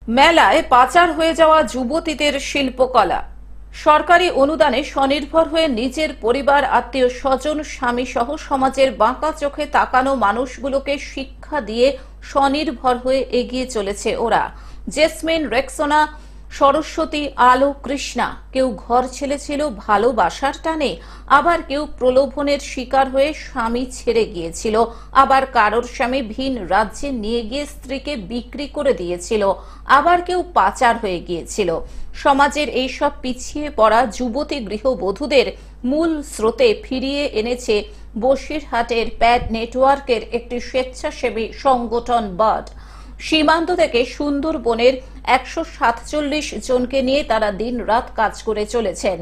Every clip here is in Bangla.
মেলায় পাচার হয়ে যাওয়া যুবতীদের শিল্পকলা। সরকারি অনুদানে স্বনির্ভর হয়ে নিজের পরিবার, আত্মীয় স্বজন, স্বামী সহ সমাজের বাঁকা চোখে তাকানো মানুষগুলোকে শিক্ষা দিয়ে স্বনির্ভর হয়ে এগিয়ে চলেছে ওরা। জেসমিন, রেক্সোনা, সরস্বতী, আলো, কৃষ্ণা কেউ ঘর ছেড়েছিল ভালোবাসার টানে, আবার কেউ প্রলোভনের শিকার হয়ে স্বামী ছেড়ে গিয়েছিল, আবার কারোর স্বামী ভিন রাজ্যে নিয়ে গিয়ে স্ত্রীকে বিক্রি করে দিয়েছিল, আবার কেউ পাচার হয়ে গিয়েছিল। সমাজের এইসব পিছিয়ে পড়া যুবতী গৃহবধূদের মূল স্রোতে ফিরিয়ে এনেছে বসিরহাটের প্যাড নেটওয়ার্কের একটি স্বেচ্ছাসেবী সংগঠন বার্ড। সীমান্ত থেকে সুন্দরবনের 147 জনকে নিয়ে তারা দিনরাত কাজ করে চলেছেন।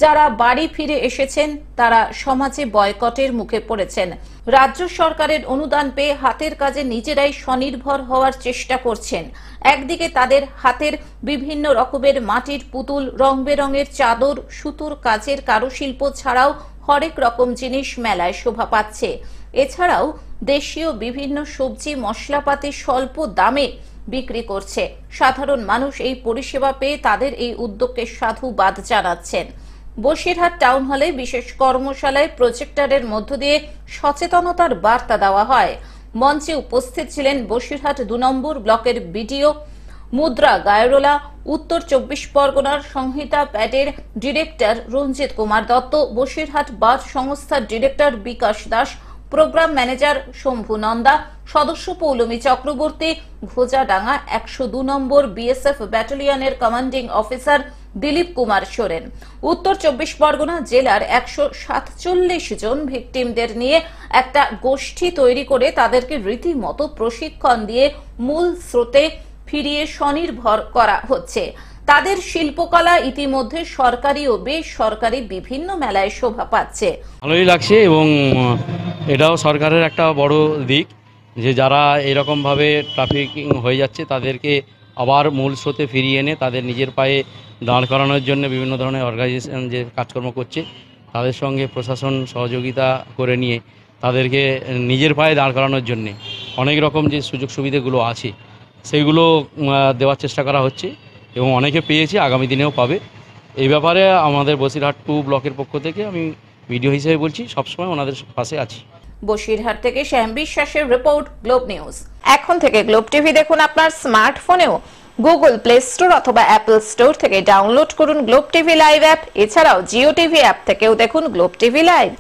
যারা বাড়ি ফিরে এসেছেন তারা সমাজে বয়কটের মুখে পড়েছেন। রাজ্য সরকারের অনুদান পেয়ে হাতের কাজে নিজেরাই স্বনির্ভর হওয়ার চেষ্টা করছেন। একদিকে তাদের হাতের বিভিন্ন রকমের মাটির পুতুল, রং বেরঙের চাদর, সুতোর কাজের কারুশিল্প ছাড়াও হরেক রকম জিনিস মেলায় শোভা পাচ্ছে। এছাড়াও দেশীয় বিভিন্ন সবজি মশলাপাতি স্বল্প দামে বিক্রি করছে। সাধারণ মানুষ এই পরিষেবা পেয়ে তাদের এই উদ্যোগকে সাধুবাদ জানাচ্ছেন। বসিরহাট টাউন হলে বিশেষ কর্মশালায় প্রজেক্টরের মধ্য দিয়ে সচেতনতার বার্তা দেওয়া হয়। মঞ্চে উপস্থিত ছিলেন বসিরহাট 2 নম্বর ব্লকের বিডিও মুদ্রা গায়রোলা, উত্তর 24 পরগনার সংহিতা প্যাডের ডিরেক্টর রঞ্জিত কুমার দত্ত, বসিরহাট বাস সংস্থার director Bikash Das, programme manager Shambhu Nanda, সদস্য পৌলমী চক্রবর্তী, ঘোজাডাঙ্গা 102 নম্বর বিএসএফ ব্যাটালিয়নের কমান্ডিং অফিসার দিলীপ কুমার সোরেন। উত্তর 24 পরগনা জেলার 147 জন ভিকটিমদের নিয়ে একটা গোষ্ঠী তৈরি করে তাদেরকে রীতিমতো প্রশিক্ষণ দিয়ে মূল স্রোতে ফিরিয়ে স্বনির্ভর করা হচ্ছে। তাদের শিল্পকলা ইতিমধ্যে সরকারি ও বেসরকারি বিভিন্ন মেলায় শোভা পাচ্ছে। ভালোই লাগছে এবং এটাও সরকারের একটা বড় দিক যে যারা এরকমভাবে ট্রাফিকিং হয়ে যাচ্ছে তাদেরকে আবার মূল স্রোতে ফিরিয়ে এনে তাদের নিজের পায়ে দাঁড় করানোর জন্য বিভিন্ন ধরনের অর্গানাইজেশন যে কাজকর্ম করছে তাদের সঙ্গে প্রশাসন সহযোগিতা করে নিয়ে তাদেরকে নিজের পায়ে দাঁড় করানোর জন্যে অনেক রকম যে সুযোগ সুবিধাগুলো আছে সেইগুলো দেওয়ার চেষ্টা করা হচ্ছে এবং অনেকে পেয়েছে, আগামী দিনেও পাবে। এই ব্যাপারে আমাদের বসিরহাট 2 ব্লকের পক্ষ থেকে আমি ভিডিও হিসেবে বলছি, সবসময় ওনাদের পাশে আছি। বসিরহাট থেকে শ্যাম বিশ্বাসের রিপোর্ট, গ্লোব নিউজ। এখন থেকে গ্লোব টিভি দেখুন আপনার স্মার্টফোনেও। গুগল প্লে স্টোর অথবা অ্যাপল স্টোর থেকে ডাউনলোড করুন গ্লোব টিভি লাইভ অ্যাপ। এছাড়াও জিও টিভি অ্যাপ থেকেও দেখুন গ্লোব টিভি লাইভ।